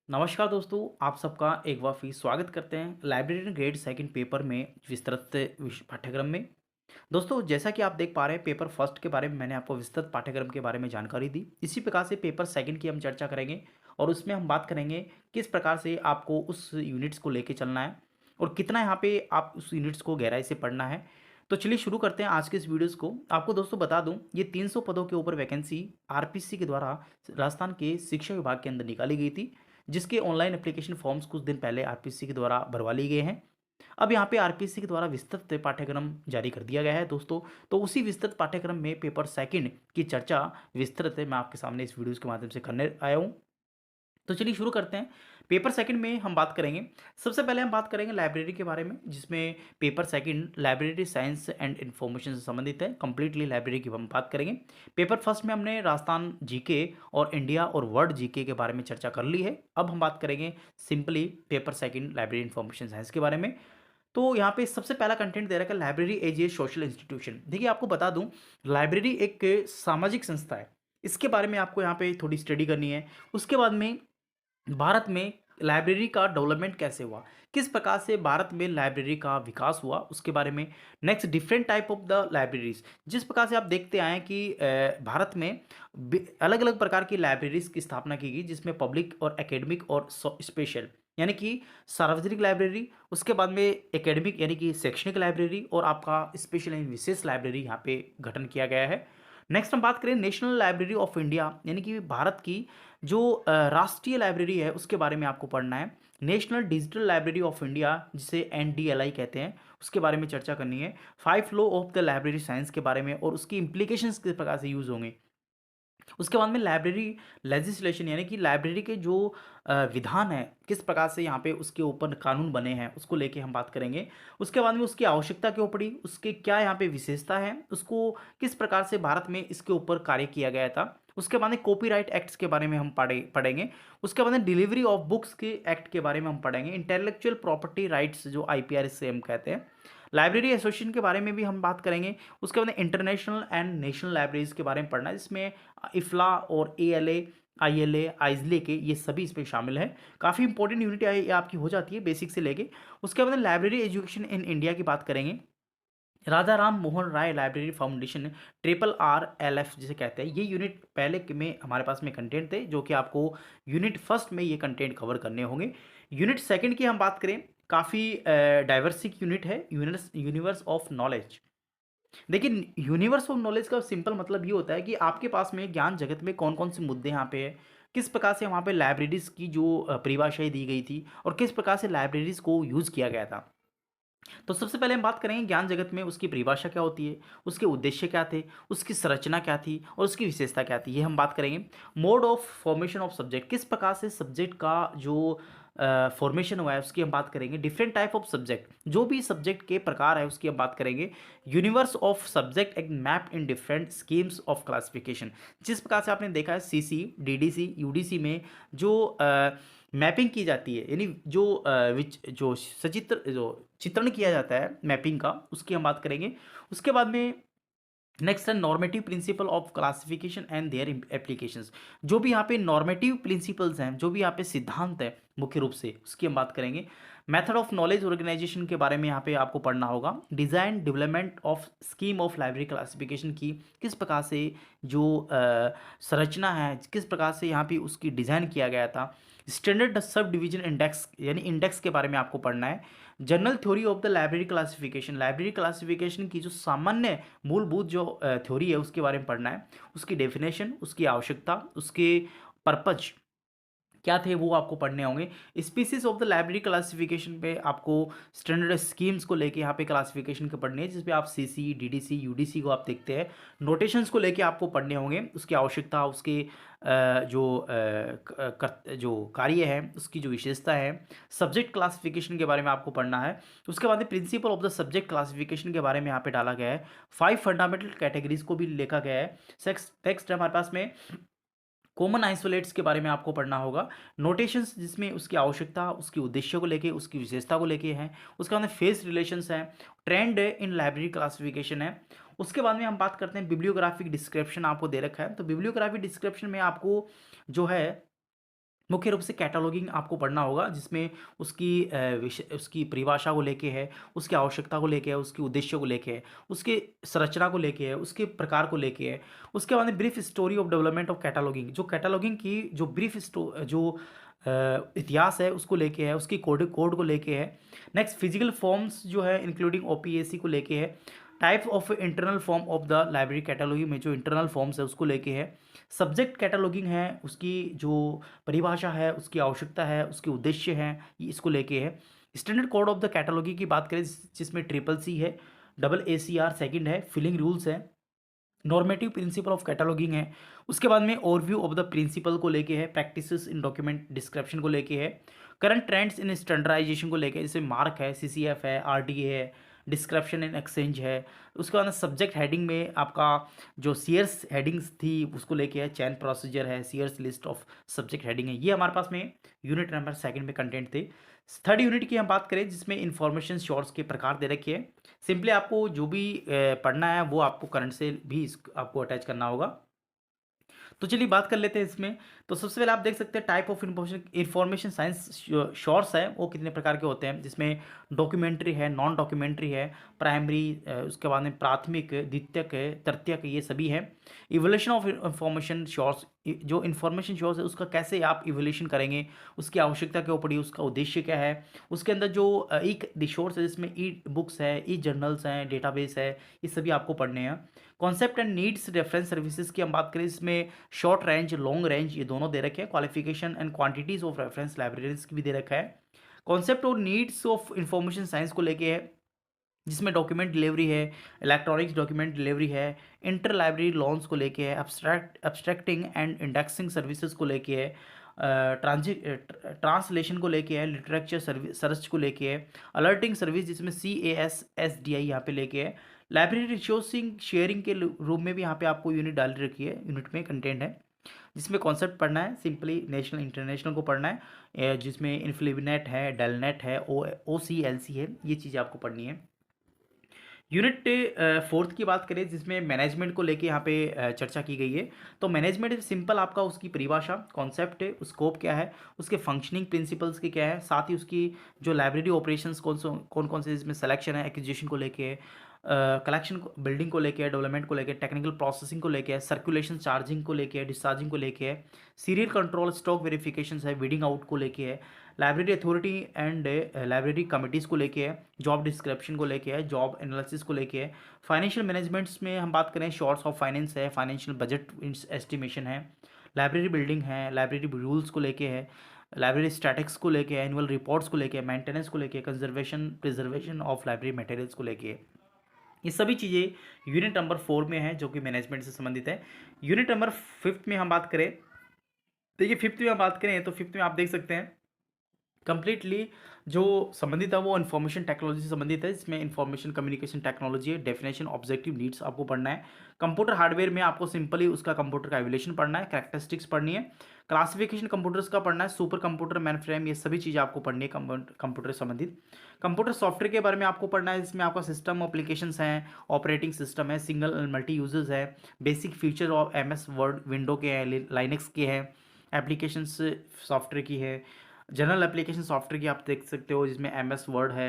नमस्कार दोस्तों, आप सबका एक बार फिर स्वागत करते हैं लाइब्रेरी ग्रेड सेकंड पेपर में विस्तृत पाठ्यक्रम में। दोस्तों, जैसा कि आप देख पा रहे हैं, पेपर फर्स्ट के बारे में मैंने आपको विस्तृत पाठ्यक्रम के बारे में जानकारी दी। इसी प्रकार से पेपर सेकंड की हम चर्चा करेंगे और उसमें हम बात करेंगे किस प्रकार से आपको उस यूनिट्स को लेके चलना है और कितना यहाँ पे आप उस यूनिट्स को गहराई से पढ़ना है। तो चलिए शुरू करते हैं आज के इस वीडियोस को। आपको दोस्तों बता दूं, ये 300 पदों के ऊपर वैकेंसी आरपीसी के द्वारा राजस्थान के शिक्षा विभाग के अंदर निकाली गई थी, जिसके ऑनलाइन एप्लीकेशन फॉर्म्स कुछ दिन पहले आरपीसी के द्वारा भरवा लिए गए हैं। अब यहाँ पे आरपीसी के द्वारा विस्तृत पाठ्यक्रम जारी कर दिया गया है दोस्तों। तो उसी विस्तृत पाठ्यक्रम में पेपर सेकंड की चर्चा विस्तृत है मैं आपके सामने इस वीडियोस के माध्यम से करने आया हूँ। तो चलिए शुरू करते हैं। पेपर सेकंड में हम बात करेंगे, सबसे पहले हम बात करेंगे लाइब्रेरी के बारे में, जिसमें paper second library science and information से संबंधित है। कंप्लीटली लाइब्रेरी की हम बात करेंगे। पेपर फर्स्ट में हमने राजस्थान जीके और इंडिया और वर्ल्ड जीके के बारे में चर्चा कर ली है। अब हम बात करेंगे simply paper second library information science के बारे में। तो यहाँ पे सबसे पहला कंटेंट दे रखा है library as a social institution. देखिए, आपको बता दूं, लाइब्रेरी एक सामाजिक संस्था है। इसके बारे में आपको यहाँ पे थोड़ी स्टडी करनी है। उसके बाद में भारत में लाइब्रेरी का डेवलपमेंट कैसे हुआ, किस प्रकार से भारत में लाइब्रेरी का विकास हुआ, उसके बारे में। Next, different type of the libraries. जिस प्रकार से आप देखते आए कि भारत में अलग अलग प्रकार की लाइब्रेरीज की स्थापना की गई, जिसमें पब्लिक और एकेडमिक और स्पेशल यानी कि सार्वजनिक लाइब्रेरी, उसके बाद में एकेडमिक यानी कि शैक्षणिक लाइब्रेरी, और आपका स्पेशल यानी विशेष लाइब्रेरी यहाँ पे गठन किया गया है। नेक्स्ट हम बात करें नेशनल लाइब्रेरी ऑफ इंडिया, यानी कि भारत की जो राष्ट्रीय लाइब्रेरी है उसके बारे में आपको पढ़ना है। National digital library of India, जिसे एनडीएलआई कहते हैं, उसके बारे में चर्चा करनी है। 5 law of the library science के बारे में और उसकी इंप्लीकेशंस किस प्रकार से यूज होंगे। उसके बाद में लाइब्रेरी लेजिस्लेशन, यानी कि लाइब्रेरी के जो विधान है, किस प्रकार से यहाँ पे उसके ऊपर कानून बने हैं, उसको लेके हम बात करेंगे। उसके बाद में उसकी आवश्यकता क्यों पड़ी, उसके क्या यहाँ पे विशेषता है, उसको किस प्रकार से भारत में इसके ऊपर कार्य किया गया था। उसके बाद में कॉपीराइट एक्ट्स के बारे में हम पढ़ेंगे। उसके बाद में डिलीवरी ऑफ बुक्स के एक्ट के बारे में हम पढ़ेंगे। इंटेलेक्चुअल प्रॉपर्टी राइट्स, जो आईपीआर से हम कहते हैं। लाइब्रेरी एसोसिएशन के बारे में भी हम बात करेंगे। उसके बाद इंटरनेशनल एंड नेशनल लाइब्रेरीज के बारे में पढ़ना है, जिसमें इफ्ला और एएलए, आईएलए, आइजले के, ये सभी इसमें शामिल है। काफ़ी इंपॉर्टेंट यूनिट ये आपकी हो जाती है बेसिक से लेके। उसके बाद लाइब्रेरी एजुकेशन इन इंडिया की बात करेंगे। राजा Ram Mohan Roy library foundation, RRLF जिसे कहते हैं, ये यूनिट पहले में हमारे पास में कंटेंट थे, जो कि आपको यूनिट फर्स्ट में ये कंटेंट कवर करने होंगे। यूनिट सेकंड की हम बात करें, काफ़ी डाइवर्सिक यूनिट है, यूनिवर्स ऑफ नॉलेज। देखिए, यूनिवर्स ऑफ नॉलेज का सिंपल मतलब ये होता है कि आपके पास में ज्ञान जगत में कौन कौन से मुद्दे यहाँ पे है, किस प्रकार से वहाँ पे लाइब्रेरीज की जो परिभाषाएं दी गई थी और किस प्रकार से लाइब्रेरीज को यूज़ किया गया था। तो सबसे पहले हम बात करेंगे ज्ञान जगत में उसकी परिभाषा क्या होती है, उसके उद्देश्य क्या थे, उसकी संरचना क्या थी और उसकी विशेषता क्या थी, ये हम बात करेंगे। Mode of formation of subject, किस प्रकार से सब्जेक्ट का जो फॉर्मेशन हुआ है उसकी हम बात करेंगे। डिफरेंट टाइप ऑफ सब्जेक्ट, जो भी सब्जेक्ट के प्रकार है उसकी हम बात करेंगे। यूनिवर्स ऑफ सब्जेक्ट एक map in different schemes of classification, जिस प्रकार से आपने देखा है सीसी, डीडीसी, यूडीसी में जो मैपिंग की जाती है, यानी जो जो सचित्र जो चित्रण किया जाता है मैपिंग का, उसकी हम बात करेंगे। उसके बाद में नेक्स्ट है normative principle of classification and their applications, जो भी यहाँ पे नॉर्मेटिव प्रिंसिपल्स हैं, जो भी यहाँ पे सिद्धांत है मुख्य रूप से, उसकी हम बात करेंगे। मेथड ऑफ नॉलेज ऑर्गेनाइजेशन के बारे में यहाँ पे आपको पढ़ना होगा। Design development of scheme of library classification की, किस प्रकार से जो संरचना है, किस प्रकार से यहाँ पे उसकी डिज़ाइन किया गया था। स्टैंडर्ड सब डिवीजन इंडेक्स, यानी इंडेक्स के बारे में आपको पढ़ना है। General theory of the library classification, library classification की जो सामान्य मूलभूत जो थ्योरी है उसके बारे में पढ़ना है। उसकी डेफिनेशन, उसकी आवश्यकता, उसके पर्पज क्या थे, वो आपको पढ़ने होंगे। Species of the library classification पे आपको स्टैंडर्ड स्कीम्स को लेके यहाँ पे क्लासिफिकेशन के पढ़ने हैं, जिसपे आप सीसी, डीडीसी, यूडीसी को आप देखते हैं। नोटेशंस को लेके आपको पढ़ने होंगे, उसकी आवश्यकता, उसके जो कार्य है, उसकी जो विशेषता है। सब्जेक्ट क्लासिफिकेशन के बारे में आपको पढ़ना है। उसके बाद principle of the subject classification के बारे में यहाँ पे डाला गया है। 5 फंडामेंटल कैटेगरीज को भी लिखा गया है। टेक्स्ट हमारे पास में कॉमन आइसोलेट्स के बारे में आपको पढ़ना होगा। नोटेशंस, जिसमें उसकी आवश्यकता, उसके उद्देश्य को लेके, उसकी विशेषता को लेके है। उसके बाद में फेस रिलेशंस है। ट्रेंड इन लाइब्रेरी क्लासिफिकेशन है। उसके बाद में हम बात करते हैं बिब्लियोग्राफिक डिस्क्रिप्शन, आपको दे रखा है। तो बिब्लियोग्राफिक डिस्क्रिप्शन में आपको जो है मुख्य रूप से कैटलॉगिंग आपको पढ़ना होगा, जिसमें उसकी उसकी परिभाषा को लेके है, उसकी आवश्यकता को लेके है, उसके उद्देश्य को लेके है, उसके संरचना को लेके है, उसके प्रकार को लेके है। उसके बाद में brief story of development of cataloguing, जो कैटलॉगिंग की जो ब्रीफ जो इतिहास है उसको लेके है, उसकी कोड कोड को लेके है। नेक्स्ट फिजिकल फॉर्म्स जो है इंक्लूडिंग ओपीएसी को लेके है। Type of internal form of the library cataloguing में जो इंटरनल फॉर्म्स है उसको लेके है। सब्जेक्ट कैटलॉगिंग है, उसकी जो परिभाषा है, उसकी आवश्यकता है, उसके उद्देश्य हैं, ये इसको लेके है। Standard code of the cataloguing की बात करें जिसमें ट्रिपल सी है, double A C R second है, फिलिंग रूल्स है, नॉर्मेटिव प्रिंसिपल ऑफ कैटलॉगिंग है। उसके बाद में ओवरव्यू ऑफ द प्रिंसिपल को लेके है, प्रैक्टिसेस इन डॉक्यूमेंट डिस्क्रिप्शन को लेके है, करंट ट्रेंड्स इन स्टैंडर्डाइजेशन को लेके, जैसे मार्क है, सीसीएफ है, आरडीए है, डिस्क्रिप्शन इन एक्सचेंज है। उसके बाद सब्जेक्ट हेडिंग में आपका जो सीयर्स हेडिंग्स थी उसको लेके है, चैन प्रोसीजर है, Sears list of subject heading है। ये हमारे पास में यूनिट नंबर सेकंड में कंटेंट थे। थर्ड यूनिट की हम बात करें जिसमें इंफॉर्मेशन शॉर्ट्स के प्रकार दे रखे हैं। सिंपली आपको जो भी पढ़ना है वो आपको करंट से भी आपको अटैच करना होगा। तो चलिए बात कर लेते हैं इसमें। तो सबसे पहले आप देख सकते हैं type of information science shorts है वो कितने प्रकार के होते हैं, जिसमें डॉक्यूमेंट्री है, नॉन डॉक्यूमेंट्री है, प्राइमरी, उसके बाद में प्राथमिक, द्वितीयक है, तृतीयक, ये सभी है। इवोल्यूशन ऑफ इंफॉर्मेशन शॉर्ट्स, जो इन्फॉर्मेशन शॉर्ट्स है उसका कैसे आप इवोल्यूशन करेंगे, उसकी आवश्यकता क्या पड़ी, उसका उद्देश्य क्या है। उसके अंदर जो एक रिसोर्स है जिसमें ई बुक्स है, ई जर्नल्स हैं, डेटाबेस है, ये सभी आपको पढ़ने हैं। Concept and needs reference services की हम बात करें, इसमें शॉर्ट रेंज, लॉन्ग रेंज, ये दोनों दे रखे हैं। Qualification and quantities of reference libraries की भी दे रखा है। कॉन्सेप्ट और नीड्स ऑफ इंफॉर्मेशन साइंस को लेके है, जिसमें डॉक्यूमेंट डिलीवरी है, इलेक्ट्रॉनिक्स डॉक्यूमेंट डिलीवरी है, इंटर लाइब्रेरी लॉन्स को लेके है, एब्स्ट्रैक्टिंग एंड इंडेक्सिंग सर्विसेज को लेके है, ट्रांसलेशन को लेके है, लिटरेचर सर्विस सर्च को लेके है, अलर्टिंग सर्विस जिसमें CASSDI यहाँ पे लेके है। लाइब्रेरी रिसोर्सिंग शेयरिंग के रूप में भी यहाँ पे आपको यूनिट डाल रखी है, यूनिट में कंटेंट है जिसमें कॉन्सेप्ट पढ़ना है, सिंपली नेशनल इंटरनेशनल को पढ़ना है, जिसमें इन्फ्लिनेट है, डेलनेट है, OCLC है, ये चीज़ें आपको पढ़नी है। यूनिट फोर्थ की बात करें जिसमें मैनेजमेंट को लेके यहाँ पे चर्चा की गई है। तो मैनेजमेंट सिंपल आपका उसकी परिभाषा, कॉन्सेप्ट है, स्कोप क्या है, उसके फंक्शनिंग प्रिंसिपल्स के क्या है, साथ ही उसकी जो लाइब्रेरी ऑपरेशंस कौन कौन से इसमें सिलेक्शन है, एक्विजिशन को लेके, कलेक्शन बिल्डिंग को लेके, डेवलपमेंट को लेके, टेक्निकल प्रोसेसिंग को लेके, सर्कुलेशन चार्जिंग को लेके, डिस्चार्जिंग को लेके, सीरियल कंट्रोल, स्टॉक वेरिफिकेशन है, वीडिंग आउट को लेके है, library authority and library committees को लेके है, जॉब डिस्क्रिप्शन को लेके है, जॉब एनालिसिस को लेके है। फाइनेंशियल मैनेजमेंट्स में हम बात करें, शॉर्ट्स ऑफ फाइनेंस है, फाइनेंशियल बजट एस्टिमेशन है, लाइब्रेरी बिल्डिंग है, लाइब्रेरी रूल्स को लेके है, लाइब्रेरी स्टैटिक्स को लेके, एनुअल रिपोर्ट्स को लेके, मेंटेनेंस को लेके, conservation preservation of library materials को लेके। ये सभी चीज़ें यूनिट नंबर 4 में है जो कि मैनेजमेंट से संबंधित है। यूनिट नंबर 5 में हम बात करें, देखिए 5th में हम बात करें तो 5th में आप देख सकते हैं कंप्लीटली जो संबंधित है वो इन्फॉर्मेशन टेक्नोलॉजी से संबंधित है, जिसमें इन्फॉर्मेशन कम्युनिकेशन टेक्नोलॉजी है, डेफिनेशन, ऑब्जेक्टिव नीड्स आपको पढ़ना है। कंप्यूटर हार्डवेयर में आपको सिंपली उसका कंप्यूटर का एवोल्यूशन पढ़ना है, कैरेक्टरिस्टिक्स पढ़नी है, क्लासिफिकेशन कंप्यूटर्स का पढ़ना है, सुपर कंप्यूटर, मैन फ्रेम, ये सभी चीज़ें आपको पढ़नी है कंप्यूटर से संबंधित। कंप्यूटर सॉफ्टवेयर के बारे में आपको पढ़ना है, जिसमें आपका सिस्टम एप्लीकेशंस हैं, ऑपरेटिंग सिस्टम है, सिंगल मल्टी यूजर्स है, basic feature of MS word window के हैं, लाइनक्स के हैं, एप्लीकेशंस सॉफ्टवेयर की है, जनरल एप्लीकेशन सॉफ्टवेयर की आप देख सकते हो, जिसमें MS वर्ड है,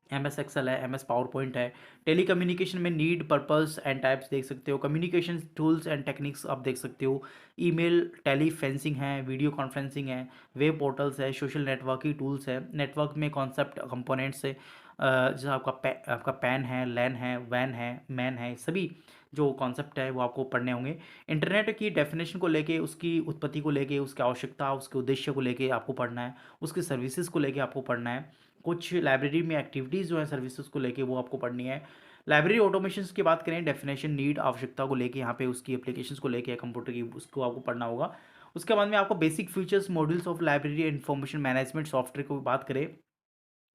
MS एक्सेल है, MS पावर पॉइंट है। टेलीकम्युनिकेशन में नीड, पर्पस एंड टाइप्स देख सकते हो, कम्युनिकेशन टूल्स एंड टेक्निक्स आप देख सकते हो, ईमेल, टेली फेंसिंग है, वीडियो कॉन्फ्रेंसिंग है, वेब पोर्टल्स है, सोशल नेटवर्किंग टूल्स है, नेटवर्क में कॉन्सेप्ट कंपोनेंट्स है, जैसे आपका पैन है, लैन है, वैन है, मैन है, सभी जो कॉन्सेप्ट है वो आपको पढ़ने होंगे। इंटरनेट की डेफिनेशन को लेके, उसकी उत्पत्ति को लेके, उसकी आवश्यकता, उसके उद्देश्य को लेके आपको पढ़ना है, उसकी सर्विसेज को लेके आपको पढ़ना है, कुछ लाइब्रेरी में एक्टिविटीज़ जो है सर्विसेज को लेके वो आपको पढ़नी है। लाइब्रेरी ऑटोमेशंस की बात करें, डेफिनेशन, नीड, आवश्यकता को लेके, यहाँ पे उसकी एप्लीकेशंस को लेके कंप्यूटर की, उसको आपको पढ़ना होगा। उसके बाद में आपको basic features, modules of library information management software को बात करें,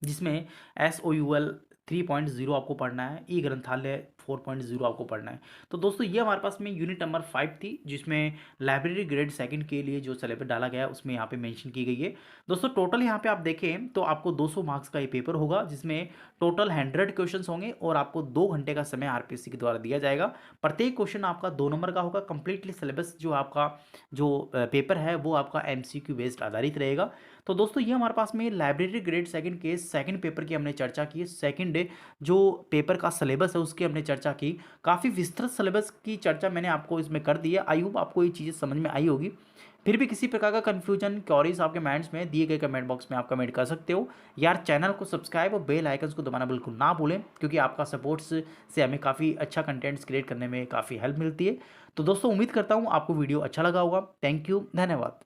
जिसमें SOUL 3.0 आपको पढ़ना है, ई ग्रंथालय 4.0 आपको पढ़ना है। तो दोस्तों ये हमारे पास में यूनिट नंबर 5 थी, जिसमें लाइब्रेरी ग्रेड सेकंड के लिए जो सिलेबस डाला गया है उसमें यहाँ पे मेंशन की गई है। दोस्तों टोटल यहाँ पे आप देखें तो आपको 200 मार्क्स का ये पेपर होगा, जिसमें टोटल 100 क्वेश्चंस होंगे और आपको 2 घंटे का समय आरपीएससी के द्वारा दिया जाएगा। प्रत्येक क्वेश्चन आपका 2 नंबर का होगा। कंप्लीटली सिलेबस जो आपका जो पेपर है वो आपका एमसीक्यू बेस्ड आधारित रहेगा। तो दोस्तों ये हमारे पास में लाइब्रेरी ग्रेड सेकंड के सेकंड पेपर की हमने चर्चा की। सेकंड जो पेपर का सिलेबस है उसकी हमने चर्चा की। काफ़ी विस्तृत सिलेबस की चर्चा मैंने आपको इसमें कर दी है। आई होप आपको ये चीज़ें समझ में आई होगी। फिर भी किसी प्रकार का कन्फ्यूजन क्वेरीज आपके माइंड्स में दिए गए कमेंट बॉक्स में आप कमेंट कर सकते हो। यार चैनल को सब्सक्राइब और बेल आइकन्स को दबाना बिल्कुल ना भूलें, क्योंकि आपका सपोर्ट्स से हमें काफ़ी अच्छा कंटेंट्स क्रिएट करने में काफ़ी हेल्प मिलती है। तो दोस्तों उम्मीद करता हूँ आपको वीडियो अच्छा लगा होगा। थैंक यू, धन्यवाद।